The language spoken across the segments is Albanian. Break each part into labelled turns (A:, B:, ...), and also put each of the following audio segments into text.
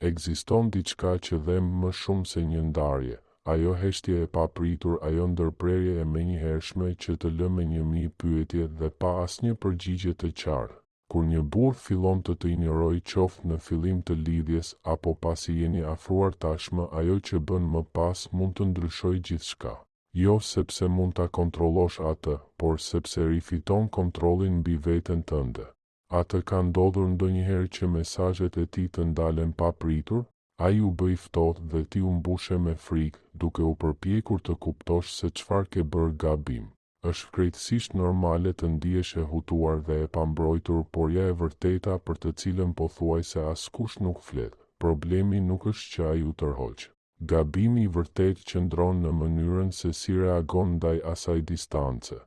A: Ekziston diçka që dhe më shumë se një ndarje, ajo heshtje e papritur, ajo ndërprerje e menjëhershme që të lë me 1000 pyetje dhe pa asnjë përgjigje të qartë. Kur një burr fillon të injorojë qoftë në fillim të lidhjes apo pasi jeni afruar tashmë, ajo që bën më pas mund të ndryshojë gjithçka. Jo sepse mund ta kontrollosh atë, por sepse rifiton kontrollin mbi veten tënde. Atë ka ndodhur ndonjëherë që mesazhet e tij të ndalen papritur? Ai u bë i ftohtë dhe ti u mbushe me frikë, duke u përpjekur të kuptosh se çfarë ke bërë gabim. Është krejtësisht normale të ndihesh e hutuar dhe e pambrojtur, por ja e vërteta për të cilën pothuajse askush nuk flet. Problemi nuk është që ai u tërhoq. Gabimi i vërtet qëndron në mënyrën se si reagon ndaj asaj distance.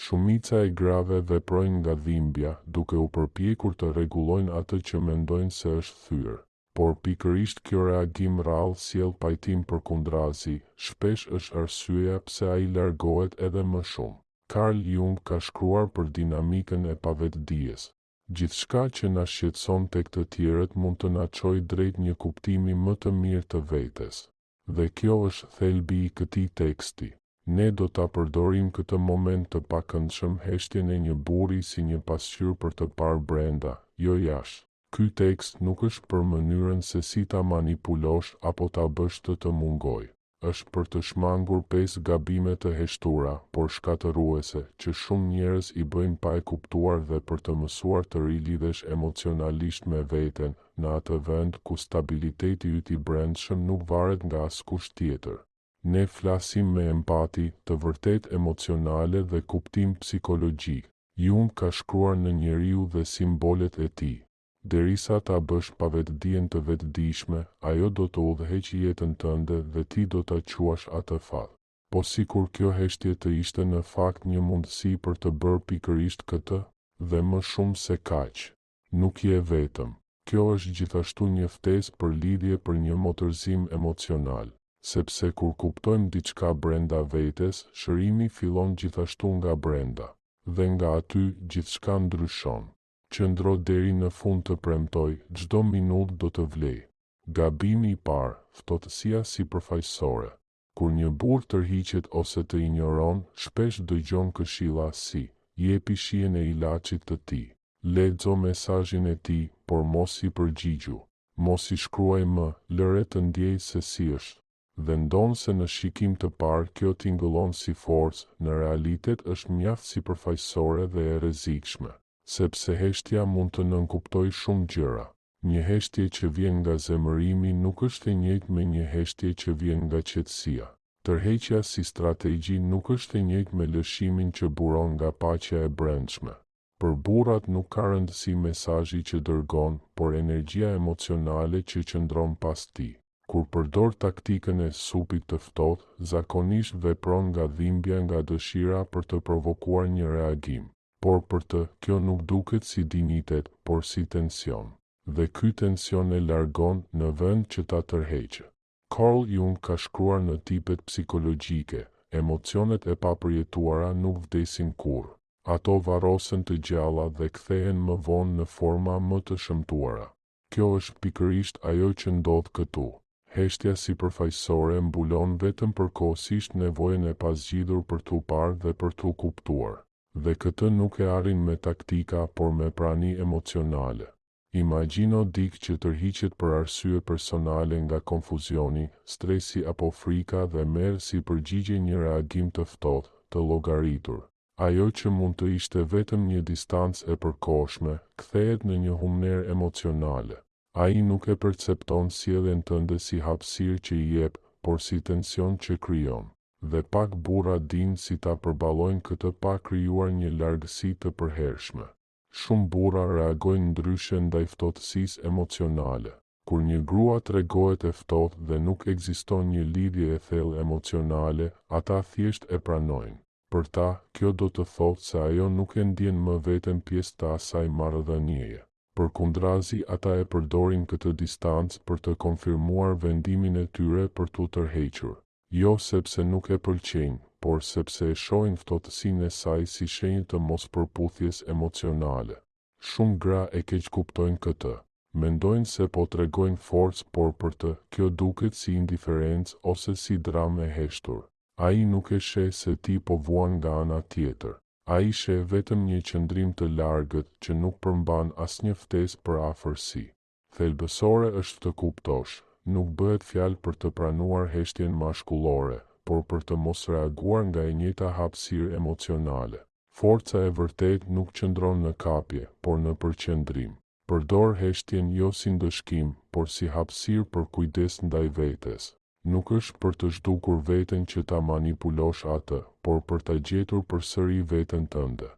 A: Shumica e grave veprojnë nga dhimbja, duke u përpjekur të rregullojnë atë që mendojnë se është thyrë. Por pikërisht kjo reagim rrallë sjell pajtim përkundrazi, shpesh është arsyeja pse ai largohet edhe më shumë. Carl Jung ka shkruar për dinamikën e pavetdijes. Gjithçka që na shqetëson tek të tjerët mund të na çojë drejt një kuptimi më të mirë të vetes. Dhe kjo është thelbi i këtij teksti. Ne do ta përdorim këtë moment të pakëndshëm, heshtjen e një burri si një pasqyrë për të parë brenda, jo jashtë. Ky tekst nuk është për mënyrën se si ta manipulosh apo ta bësh të mungoj. Është për të shmangur 5 gabime të heshtura, por shkatëruese, që shumë njerëz i bëjnë pa e kuptuar dhe për të mësuar të rilidhesh emocionalisht me veten, në atë vend ku stabiliteti yt i brendshëm nuk varet nga askush tjetër. Ne flasim me empati, të vërtet emocionale dhe kuptim psikologjik. Jung ka shkruar në njeriu dhe simbolet e tij. Derisa ta bësh pavetdijen të vetëdijshme, ajo do të udhëheqë jetën tënde dhe ti do ta quash atë fat. Po sikur kjo heshtje të ishte në fakt një mundësi për të bërë pikërisht këtë, dhe më shumë se kaq. Nuk je vetëm. Kjo është gjithashtu një ftesë për lidhje, për një motërzim emocional. Sepse kur kuptojmë diçka brenda vetes, shërimi fillon gjithashtu nga brenda. Dhe nga aty gjithçka ndryshon. Qëndro deri në fund të premtoj, çdo minutë do të vlej. Gabimi i parë, ftohtësia sipërfaqësore. Kur një burr tërhiqet ose të injoron, shpesh dëgjon këshilla si: jepi shijen e ilaçit të tij. Lexo mesazhin e tij, por mos i përgjigju. Mos i shkruaj më, lëre të ndjej se si është. Dhe ndonë se në shikim të parë kjo tingëllon si forcë, në realitet është mjaft sipërfaqësore dhe e rrezikshme. Sepse heshtja mund të nënkuptojë shumë gjëra. Një heshtje që vjen nga zemërimi nuk është e njëjtë me një heshtje që vjen nga qetësia. Tërheqja si strategji nuk është e njëjtë me lëshimin që buron nga paqja e brendshme. Për burrat nuk ka rëndësi mesazhi që dërgon, por energjia emocionale që qëndron pas tij. Kur përdor taktikën e supit të ftohtë, zakonisht vepron nga dhimbja, nga dëshira për të provokuar një reagim. Por për të, kjo nuk duket si dinitet, por si tension. Dhe ky tension e largon në vend që ta tërheqë. Carl Jung ka shkruar në tipet psikologjike, emocionet e papërjetuara nuk vdesin kurrë. Ato varrosen të gjalla dhe kthehen më vonë në forma më të shëmtuara. Kjo është pikërisht ajo që ndodh këtu. Heshtja sipërfaqësore mbulon vetëm përkohësisht nevojën e pasgjidhur për t'u parë dhe për t'u kuptuar. Dhe këtë nuk e arrin me taktika, por me prani emocionale. Imagjino dikë që tërhiqet për arsye personale nga konfuzioni, stresi apo frika dhe merr si përgjigje një reagim të ftohtë, të llogaritur. Ajo që mund të ishte vetëm një distancë e përkohshme, kthehet në një humner emocionale. Ai nuk e percepton sjelljen tënde si hapësirë që i jep, por si tension që krijon. Dhe pak burra dinë si ta përballojnë këtë pa krijuar një largësi të përhershme. Shumë burra reagojnë ndryshe ndaj ftohtësisë emocionale. Kur një grua tregohet e ftohtë dhe nuk ekziston një lidhje e thellë emocionale, ata thjesht e pranojnë. Për ta, kjo do të thotë se ajo nuk e ndjen më veten pjesë të asaj marrëdhënieje. Përkundrazi, ata e përdorin këtë distancë për të konfirmuar vendimin e tyre për t'u tërhequr. Jo sepse nuk e pëlqejnë, por sepse e shohin ftohtësinë e saj si shenjë të mospërputhjes emocionale. Shumë gra e keq kuptojnë këtë. Mendojnë se po tregojnë forcë, por për të, kjo duket si indiferencë ose si dramë e heshtur. Ai nuk e sheh se ti po vuan nga ana tjetër. Ai sheh vetëm një qëndrim të largët që nuk përmban asnjë ftesë për afërsi. Thelbësore është të kuptosh, nuk bëhet fjalë për të pranuar heshtjen mashkullore, por për të mos reaguar nga e njëjta hapësirë emocionale. Forca e vërtet nuk qëndron në kapje, por në përqendrim. Përdor heshtjen jo si ndëshkim, por si hapësirë për kujdes ndaj vetes. Nuk është për të zhdukur veten që ta manipulosh atë, por për ta gjetur përsëri veten tënde.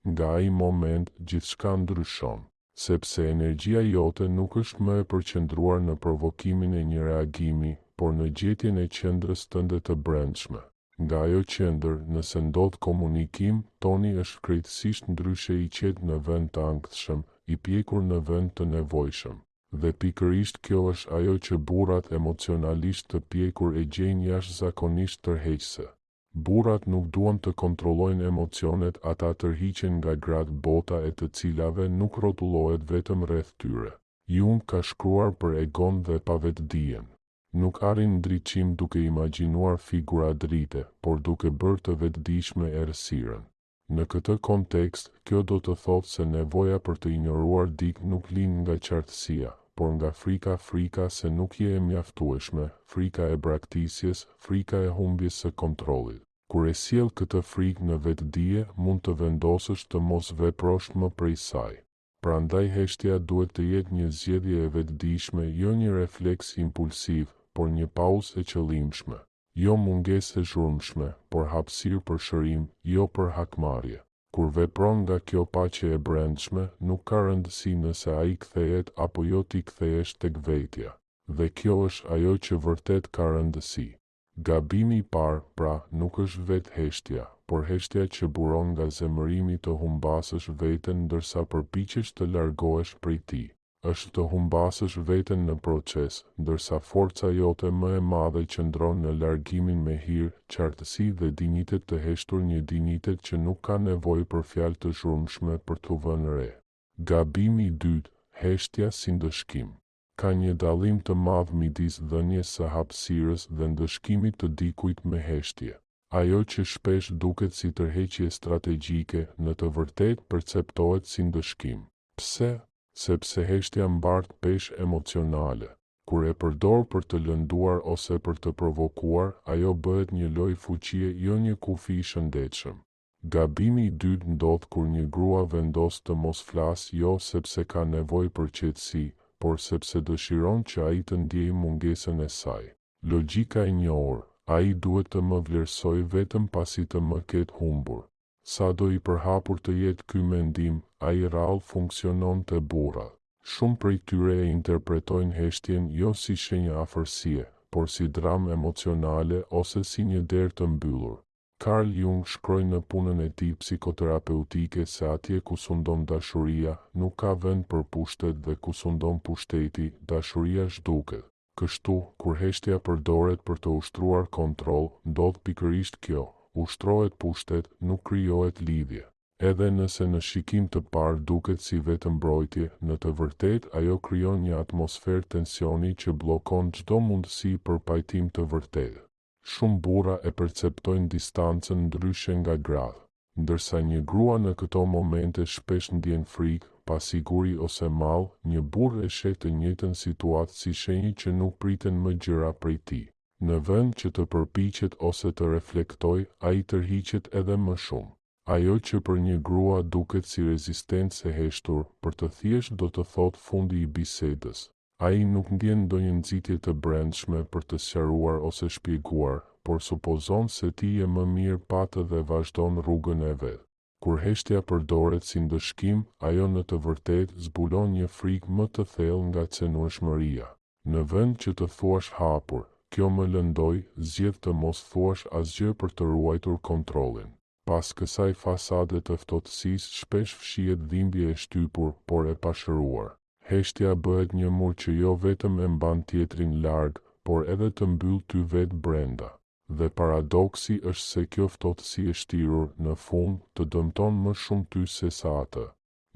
A: Nga ai moment gjithçka ndryshon, sepse energjia jote nuk është më e përqendruar në provokimin e një reagimi, por në gjetjen e qendrës tënde të brendshme. Nga ajo qendër, nëse ndodh komunikim, toni është krejtësisht ndryshe, i qetë në vend të ankthshëm, i pjekur në vend të nevojshëm. Dhe pikërisht kjo është ajo që burrat emocionalisht të pjekur e gjejnë jashtëzakonisht tërheqëse. Burrat nuk duan të kontrollojnë emocionet, ata tërhiqen nga gratë, bota e të cilave nuk rrotullohet vetëm rreth tyre. Jung ka shkruar për egon dhe pavetdijen. Nuk arrin ndriçim duke imagjinuar figura drite, por duke bërë të vetëdijshme errësirën. Në këtë kontekst, kjo do të thotë se nevoja për të injoruar dikë nuk lind nga qartësia, por nga frika se nuk je e mjaftueshme, frika e braktisjes, frika e humbjes së kontrollit. Kur e sjell këtë frikë në vetëdije, mund të vendosësh të mos veprosh më prej saj. Prandaj heshtja duhet të jetë një zgjedhje e vetëdijshme, jo një refleks impulsiv, por një pauzë e qëllimshme. Jo mungesë e zhurmshme, por hapësirë për shërim, jo për hakmarrje. Kur vepron nga kjo paqe e brendshme, nuk ka rëndësi nëse ai kthehet apo jo ti kthehesh tek vetja. Dhe kjo është ajo që vërtet ka rëndësi. Gabimi i parë, pra, nuk është vetë heshtja, por heshtja që buron nga zemërimi të humbasësh veten ndërsa përpiqesh të largohesh prej tij. Është të humbasësh veten në proces, ndërsa forca jote më e madhe qëndron në largimin me hir, qartësi dhe dinjitet të heshtur, një dinjitet që nuk ka nevojë për fjalë të zhurmshme për t'u vënë re. Gabimi i dytë, heshtja si ndëshkim. Ka një dallim të madh midis dhënies së hapësirës dhe ndëshkimit të dikujt me heshtje. Ajo që shpesh duket si tërheqje strategjike, në të vërtetë perceptohet si ndëshkim. Pse? Sepse heshtja mbart peshë emocionale. Kur e përdor për të lënduar ose për të provokuar, ajo bëhet një lojë fuqie, jo një kufi i shëndetshëm. Gabimi i dytë ndodh kur një grua vendos të mos flasë, jo sepse ka nevojë për qetësi, por sepse dëshiron që ai të ndjejë mungesën e saj. Logjika e njohur, ai duhet të më vlerësoj vetëm pasi të më ketë humbur. Sa do i përhapur të jetë ky mendim, ai rrallë funksionon te burrat. Shumë prej tyre e interpretojnë heshtjen jo si shenjë afërsie, por si dramë emocionale ose si një derë të mbyllur. Carl Jung shkroi në punën e tij psikoterapeutike se atje ku sundon dashuria, nuk ka vend për pushtet, dhe ku sundon pushteti, dashuria zhduket. Kështu, kur heshtja përdoret për të ushtruar kontroll, ndodh pikërisht kjo. Ushtrohet pushtet, nuk krijohet lidhje. Edhe nëse në shikim të parë duket si vetëm mbrojtje, në të vërtetë ajo krijon një atmosferë tensioni që bllokon çdo mundësi për pajtim të vërtetë. Shumë burra e perceptojnë distancën ndryshe nga gratë, ndërsa një grua në këto momente shpesh ndjen frikë, pasiguri ose mall. Një burr e sheh të njëjtën situatë si shenjë që nuk priten më gjëra prej tij. Në vend që të përpiqet ose të reflektoj, ai tërhiqet edhe më shumë. Ajo që për një grua duket si rezistencë e heshtur, për të thjesht do të thotë fundi i bisedës. Ai nuk ndjen ndonjë nxitje të brendshme për të sqaruar ose shpjeguar, por supozon se ti je më mirë patë dhe vazhdon rrugën e vet. Kur heshtja përdoret si ndëshkim, ajo në të vërtetë zbulon një frikë më të thellë nga cenueshmëria. Në vend që të thuash hapur, kjo më lëndoi, zgjedh të mos thuash asgjë për të ruajtur kontrollin. Pas kësaj fasade të ftohtësisë shpesh fshihet dhimbje e shtypur, por e pashëruar. Heshtja bëhet një mur që jo vetëm e mban tjetrin larg, por edhe të mbyll ty vetë brenda. Dhe paradoksi është se kjo ftohtësi e shtirur, në fund, të dëmton më shumë ty se sa atë.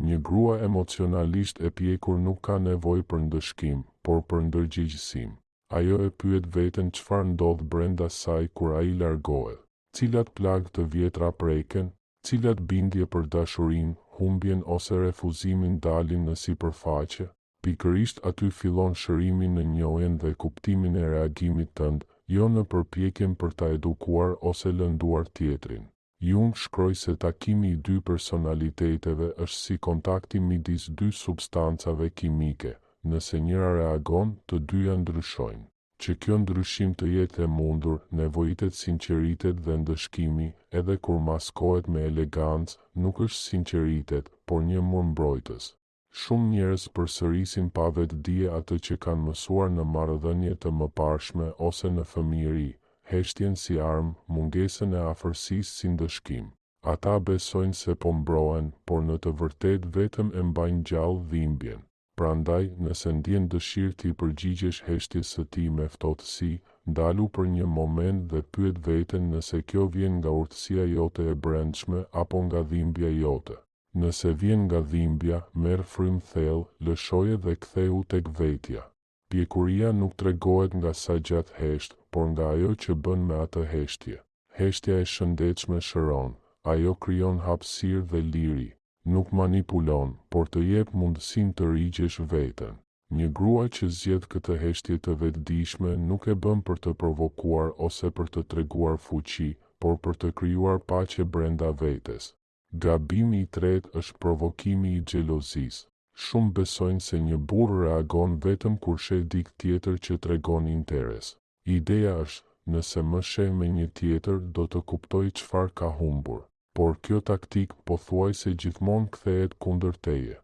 A: Një grua emocionalisht e pjekur nuk ka nevojë për ndëshkim, por për ndërgjegjësim. Ajo e pyet veten çfarë ndodh brenda saj kur ai largohet. Cilat plagë të vjetra preken, cilat bindje për dashurinë, humbjen ose refuzimin dalin në sipërfaqe. Pikërisht aty fillon shërimi në njohjen dhe kuptimin e reagimit tënd, jo në përpjekjen për ta edukuar ose lënduar tjetrin. Jung shkroi se takimi i dy personaliteteve është si kontakti midis dy substancave kimike. Nëse njëra reagon, të dyja ndryshojnë. Që kjo ndryshim të jetë e mundur, nevojitet sinqeritet dhe ndëshkimi, edhe kur maskohet me elegancë, nuk është sinqeritet, por një murmbrojtës. Shumë njerëz përsërisin pa vetdije atë që kanë mësuar në marrëdhënie të mëparshme ose në fëmijëri, heshtjen si armë, mungesën e afërsisë si ndëshkim. Ata besojnë se po mbrohen, por në të vërtetë vetëm e mbajnë gjallë dhimbjen. Prandaj, nëse ndjen dëshirë t'i përgjigjesh heshtjes së tij me ftohtësi, ndalu për një moment dhe pyet veten nëse kjo vjen nga urtësia jote e brendshme apo nga dhimbja jote. Nëse vjen nga dhimbja, merr frymë thellë, lëshoje dhe ktheu tek vetja. Pjekuria nuk tregohet nga sa gjatë hesht, por nga ajo që bën me atë heshtje. Heshtja e shëndetshme shëron, ajo krijon hapësirë dhe liri. Nuk manipulon, por të jep mundësinë të rigjesh veten. Një grua që zgjedh këtë heshtje të vetëdijshme nuk e bën për të provokuar ose për të treguar fuqi, por për të krijuar paqe brenda vetes. Gabimi i tretë është provokimi i xhelozisë. Shumë besojnë se një burr reagon vetëm kur sheh dikë tjetër që tregon interes. Ideja është, nëse më sheh me një tjetër, do të kuptoj çfarë ka humbur. Por kjo taktik pothuajse gjithmonë kthehet kundër teje.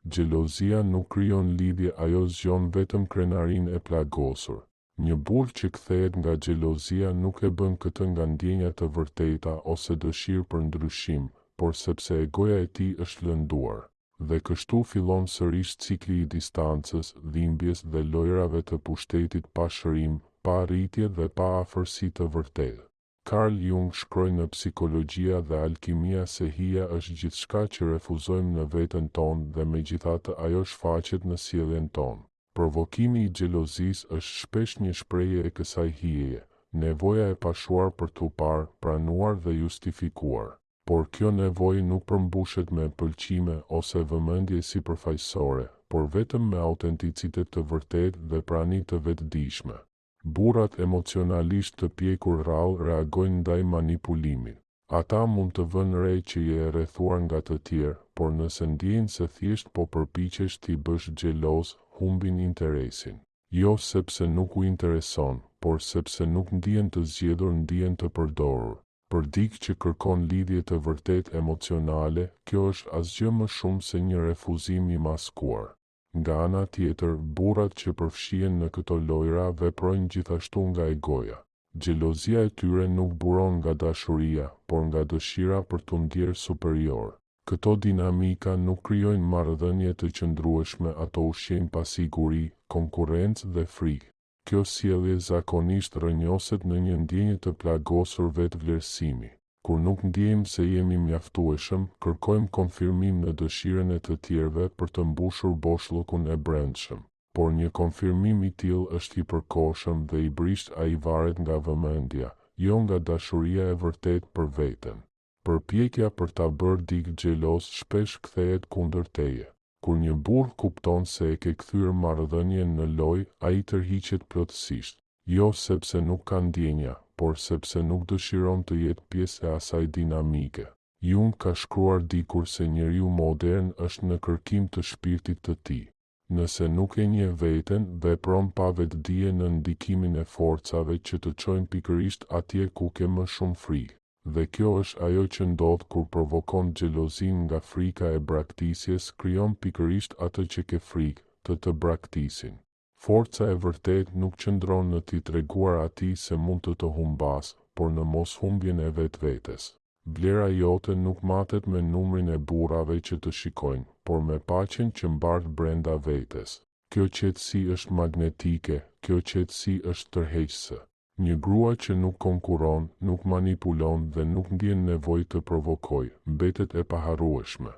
A: Xhelozia nuk krijon lidhje, ajo zgjon vetëm krenarinë e plagosur. Një burr që kthehet nga xhelozia nuk e bën këtë nga ndjenja të vërteta ose dëshirë për ndryshim, por sepse egoja e tij është lënduar. Dhe kështu fillon sërish cikli i distancës, dhimbjes dhe lojrave të pushtetit pa shërim, pa arritje dhe pa afërsi të vërtetë. Carl Jung shkroi në Psikologjia dhe Alkimia se hija është gjithçka që refuzojmë në veten tonë dhe megjithatë ajo shfaqet në sjelljen tonë. Provokimi i xhelozisë është shpesh një shprehje e kësaj hijeje, nevoja e pashuar për t'u parë, pranuar dhe justifikuar. Por kjo nevojë nuk përmbushet me pëlqime ose vëmendje sipërfaqësore, por vetëm me autenticitet të vërtetë dhe prani të vetëdijshme. Burrat emocionalisht të pjekur rrallë reagojnë ndaj manipulimit. Ata mund të vënë re që je e rrethuar nga të tjerë, por nëse ndjejnë se thjesht po përpiqesh t'i bësh xheloz, humbin interesin. Jo sepse nuk u intereson, por sepse nuk ndihen të zgjedhur, ndihen të përdorur. Për dikë që kërkon lidhje të vërtet emocionale, kjo është asgjë më shumë se një refuzim i maskuar. Nga ana tjetër, burrat që përfshihen në këto lojra veprojnë gjithashtu nga egoja. Xhelozia e tyre nuk buron nga dashuria, por nga dëshira për t'u ndjerë superior. Këto dinamika nuk krijojnë marrëdhënie të qëndrueshme, ato ushqejnë pasiguri, konkurrencë dhe frikë. Kjo sjellje zakonisht rrënjoset në një ndjenjë të plagosur vetvlerësimi. Kur nuk ndjejmë se jemi mjaftueshëm, kërkojmë konfirmim në dëshirën e të tjerëve për të mbushur boshllukun e brendshëm. Por një konfirmim i tillë është i përkohshëm dhe i brisht ai varet nga vëmendja, jo nga dashuria e vërtetë për veten. Përpjekja për ta bërë dikë xheloz shpesh kthehet kundër teje. Kur një burr kupton se e ke kthyer marrëdhënien në lojë, ai tërhiqet plotësisht. Jo sepse nuk ka ndjenja, por sepse nuk dëshiron të jetë pjesë e asaj dinamike. Jung ka shkruar dikur se njeriu modern është në kërkim të shpirtit të tij. Nëse nuk e njeh veten, vepron pa vetdije në ndikimin e forcave që të çojnë pikërisht atje ku ke më shumë frikë. Dhe kjo është ajo që ndodh kur provokon xhelozin nga frika e braktisjes, krijon pikërisht atë që ke frikë, të braktisin. Forca e vërtet nuk qëndron në t'i treguar atij se mund të humbas, por në moshumbjen e vetvetes. Vlera jote nuk matet me numrin e burrave që të shikojnë, por me paqen që mbart brenda vetes. Kjo qetësi është magnetike, kjo qetësi është tërheqëse. Një grua që nuk konkuron, nuk manipulon dhe nuk ndjen nevojë të provokojë, mbetet e paharrueshme.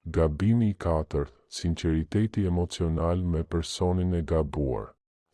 A: Gabimi i katërt, sinqeriteti emocional me personin e gabuar.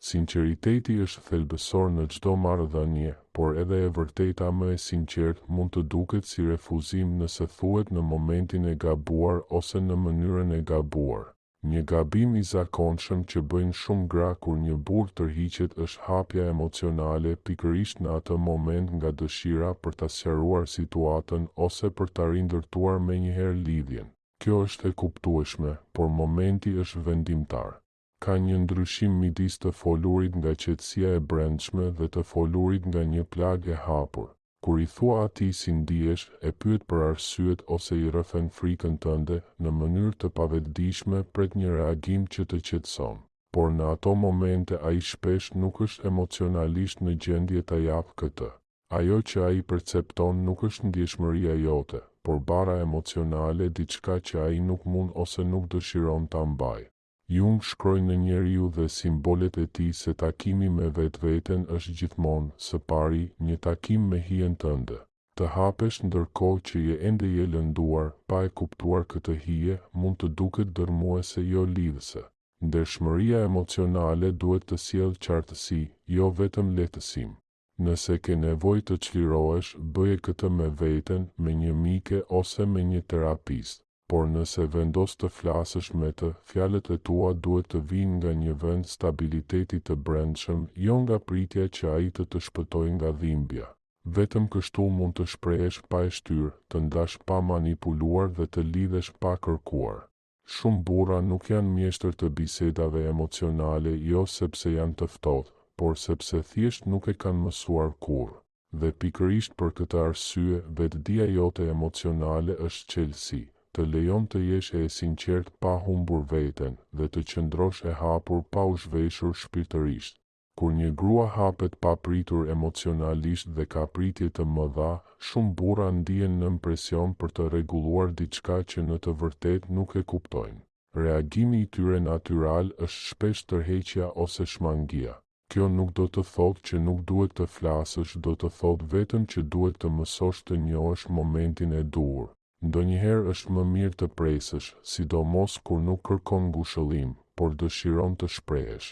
A: Sinqeriteti është thelbësor në çdo marrëdhënie, por edhe e vërteta më e sinqertë mund të duket si refuzim nëse thuhet në momentin e gabuar ose në mënyrën e gabuar. Një gabim i zakonshëm që bëjnë shumë gra kur një burr tërhiqet është hapja emocionale, pikërisht në atë moment nga dëshira për ta sqaruar situatën ose për ta rindërtuar menjëherë lidhjen. Kjo është e kuptueshme, por momenti është vendimtar. Ka një ndryshim midis të folurit nga qetësia e brendshme dhe të folurit nga një plagë e hapur. Kur i thua atij si ndihesh, e pyet për arsyet ose i rrëfen frikën tënde, në mënyrë të pavetëdijshme pret një reagim që të qetëson. Por në ato momente ai shpesh nuk është emocionalisht në gjendje ta japë këtë. Ajo që ai percepton nuk është ndjeshmëria jote, por bara emocionale, diçka që ai nuk mund ose nuk dëshiron ta mbajë. Jung shkroi në Njeriu dhe simbolet e tij se takimi me vetveten është gjithmonë, së pari, një takim me hijen tënde. Të hapesh ndërkohë që je ende je lënduar, pa e kuptuar këtë hije, mund të duket dërmuese, jo lidhëse. Ndershmëria emocionale duhet të sjellë qartësi, jo vetëm lehtësim. Nëse ke nevojë të çlirohesh, bëje këtë me veten, me një mike ose me një terapist. Por nëse vendos të flasësh me të, fjalët e tua duhet të vinë nga një vend stabiliteti të brendshëm, jo nga pritja që ai të shpëtojë nga dhimbja. Vetëm kështu mund të shprehesh pa e shtyrë, të ndash pa manipuluar dhe të lidhesh pa kërkuar. Shumë burra nuk janë mjeshtër të bisedave emocionale, jo sepse janë të ftohtë, por sepse thjesht nuk e kanë mësuar kurrë. Dhe pikërisht për këtë arsye, vetdia jote emocionale është çelësi. Të lejon të jesh e sinqert pa humbur veten dhe të qëndrosh e hapur pa u zhveshur shpirtërisht. Kur një grua hapet pa pritur emocionalisht dhe ka pritje të mëdha, shumë burra ndihen nën presion për të rregulluar diçka që në të vërtetë nuk e kuptojnë. Reagimi i tyre natyral është shpesh tërheqja ose shmangia. Kjo nuk do të thotë që nuk duhet të flasësh, do të thotë vetëm që duhet të mësosh të njohësh momentin e duhur. Ndonjëherë është më mirë të presësh, sidomos kur nuk kërkon ngushëllim, por dëshiron të shprehesh.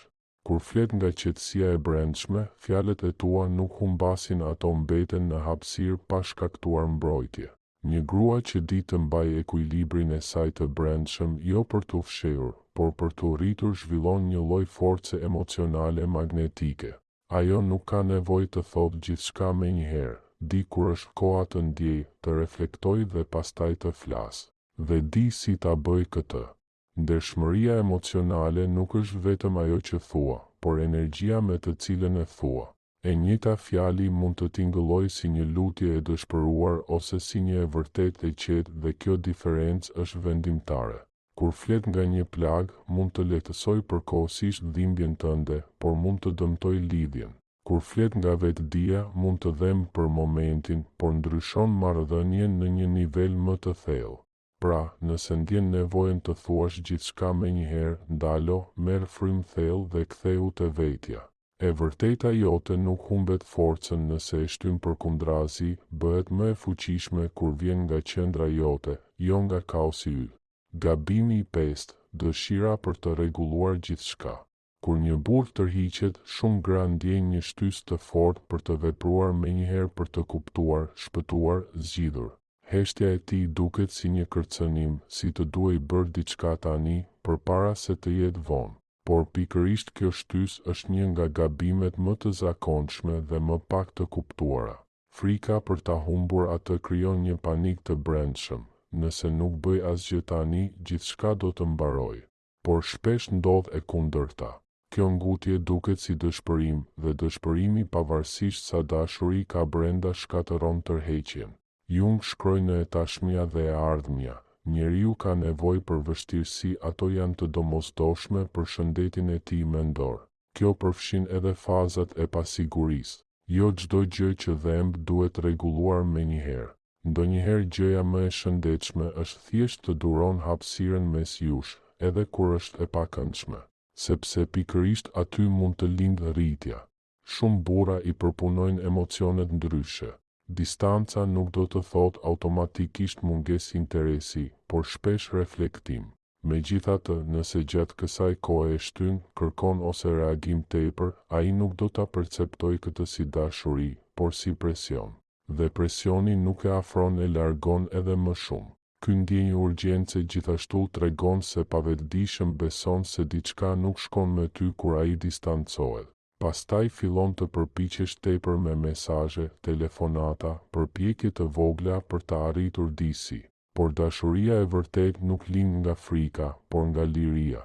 A: Kur flet nga qetësia e brendshme, fjalët e tua nuk humbasin, ato mbeten në hapësirë pa shkaktuar mbrojtje. Një grua që di të mbajë ekuilibrin e saj të brendshëm, jo për t'u fshehur, por për t'u rritur, zhvillon një lloj force emocionale magnetike. Ajo nuk ka nevojë të thotë gjithçka menjëherë. Di kur është koha të ndjej, të reflektoj dhe pastaj të flas. Dhe di si ta bëj këtë. Ndershmëria emocionale nuk është vetëm ajo që thua, por energjia me të cilën e thua. E njëjta fjali mund të tingëllojë si një lutje e dëshpëruar ose si një e vërtetë e qetë, dhe kjo diferencë është vendimtare. Kur flet nga një plag, mund të lehtësoj përkohësisht dhimbjen tënde, por mund të dëmtoj lidhjen. Kur flet nga vetdia, mund të dhemë për momentin, por ndryshon marrëdhënien në një nivel më të thellë. Pra, nëse ndjen nevojën të thuash gjithçka menjëherë, ndalo, merr frymë thellë dhe ktheu te vetja. E vërteta jote nuk humbet forcën nëse e shtyn përkundrazi, bëhet më e fuqishme kur vjen nga qendra jote, jo nga kaosi yt. Gabimi i pestë, dëshira për të rregulluar gjithçka. Kur një burr tërhiqet, shumë gra ndjejnë një shtysë të fortë për të vepruar menjëherë për të kuptuar, shpëtuar, zgjidhur. Heshtja e tij duket si një kërcënim, si të duhej bërë diçka tani, përpara se të jetë vonë. Por pikërisht kjo shtysë është një nga gabimet më të zakonshme dhe më pak të kuptuara. Frika për ta humbur atë krijon një panik të brendshëm. Nëse nuk bëj asgjë tani, gjithçka do të mbarojë. Por shpesh ndodh e kundërta. Kjo ngutje duket si dëshpërim, dhe dëshpërimi, pavarësisht sa dashuri ka brenda, shkatëron tërheqjen. Jung shkroi në E tashmia dhe e ardhmja. Njeriu ka nevojë për vështirësi, ato janë të domosdoshme për shëndetin e tij mendor. Kjo përfshin edhe fazat e pasigurisë. Jo çdo gjë që dhemb duhet rregulluar menjëherë. Ndonjëherë gjëja më e shëndetshme është thjesht të duron hapësirën mes jush, edhe kur është e pakëndshme. Sepse pikërisht aty mund të lindë rritja. Shumë burra i përpunojnë emocionet ndryshe. Distanca nuk do të thot automatikisht mungesë interesi, por shpesh reflektim. Megjithatë, nëse gjatë kësaj kohe e shtyn, kërkon ose reagim tepër, ai nuk do ta perceptoj këtë si dashuri, por si presion. Dhe presioni nuk e afron e largon edhe më shumë. Ky ndjenjë urgjence gjithashtu tregon se pavetëdijshëm beson se diçka nuk shkon me ty kur ai distancohet. Pastaj fillon të përpiqesh tepër me mesazhe, telefonata, përpjekje të vogla për të arritur disi. Por dashuria e vërtet nuk lind nga frika, por nga liria.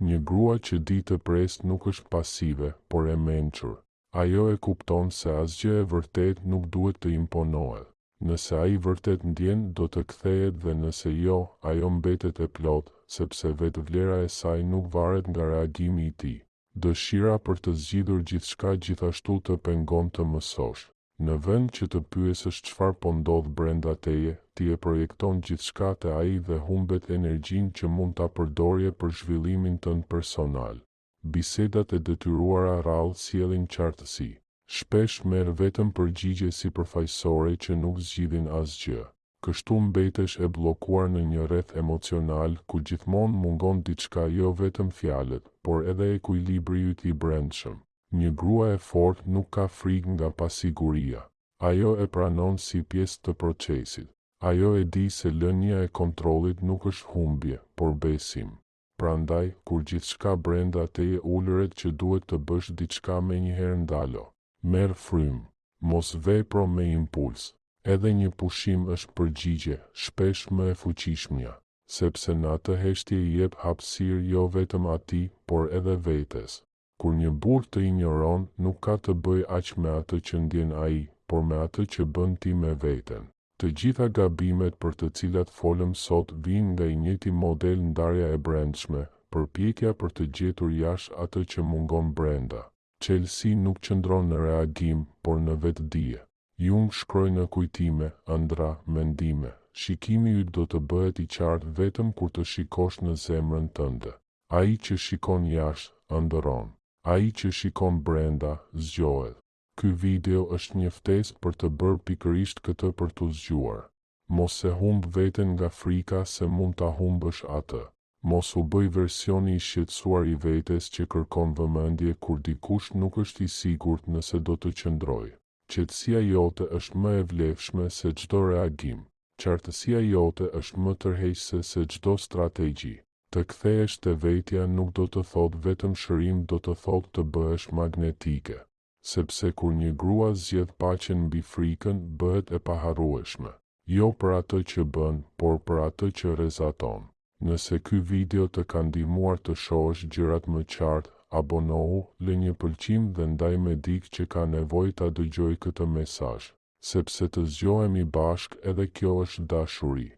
A: Një grua që di të pres nuk është pasive, por e mençur. Ajo e kupton se asgjë e vërtet nuk duhet të imponohet. Nëse ai vërtet ndjen, do të kthehet dhe nëse jo, ajo mbetet e plot, sepse vetë vlera e saj nuk varet nga reagimi i tij. Dëshira për të zgjidhur gjithçka gjithashtu të pengon të mësosh. Në vend që të pyesësh çfarë po ndodh brenda teje, ti e projekton gjithçka te ai dhe humbet energjinë që mund ta përdorje për zhvillimin tënd personal. Bisedat e detyruara rrallë sjellin qartësi. Shpesh merr vetëm përgjigje sipërfaqësore që nuk zgjidhin asgjë. Kështu mbetesh e bllokuar në një rreth emocional ku gjithmonë mungon diçka, jo vetëm fjalët, por edhe ekuilibri yt i brendshëm. Një grua e fortë nuk ka frikë nga pasiguria. Ajo e pranon si pjesë të procesit. Ajo e di se lënia e kontrollit nuk është humbje, por besim. Prandaj, kur gjithçka brenda teje ulëret që duhet të bësh diçka menjëherë ndalo. Merr frymë, mos vepro me impuls. Edhe një pushim është përgjigje, shpesh më e fuqishmja, sepse në atë heshtje i jep hapësirë jo vetëm atij, por edhe vetes. Kur një burr të injoron, nuk ka të bëjë aq me atë që ndjen ai, por me atë që bën ti me veten. Të gjitha gabimet për të cilat folëm sot vijnë nga i njëjti model, ndarja e brendshme, përpjekja për të gjetur jashtë atë që mungon brenda. Çelësi nuk qëndron në reagim, por në vetëdije. Jung shkroi në kujtime, ëndra, mendime. Shikimi yt do të bëhet i qartë vetëm kur të shikosh në zemrën tënde. Ai që shikon jashtë, ëndërron. Ai që shikon brenda, zgjohet. Ky video është një ftesë për të bërë pikërisht këtë, për t'u zgjuar. Mos e humb veten nga frika se mund ta humbësh atë. Mos u bëj versioni i shqetësuar i vetes që kërkon vëmendje kur dikush nuk është i sigurt nëse do të qëndrojë. Qetësia jote është më e vlefshme se çdo reagim. Qartësia jote është më tërheqëse se çdo strategji. Të kthehesh te vetja nuk do të thotë vetëm shërim, do të thotë të bëhesh magnetike. Sepse kur një grua zgjedh paqen mbi frikën, bëhet e paharrueshme. Jo për atë që bën, por për atë që rrezaton. Nëse ky video të ka ndihmuar të shohësh gjërat më qartë, abonohu, lë një pëlqim dhe ndaj me dikë që ka nevojë ta dëgjojë këtë mesazh, sepse të zgjohemi bashkë edhe kjo është dashuri.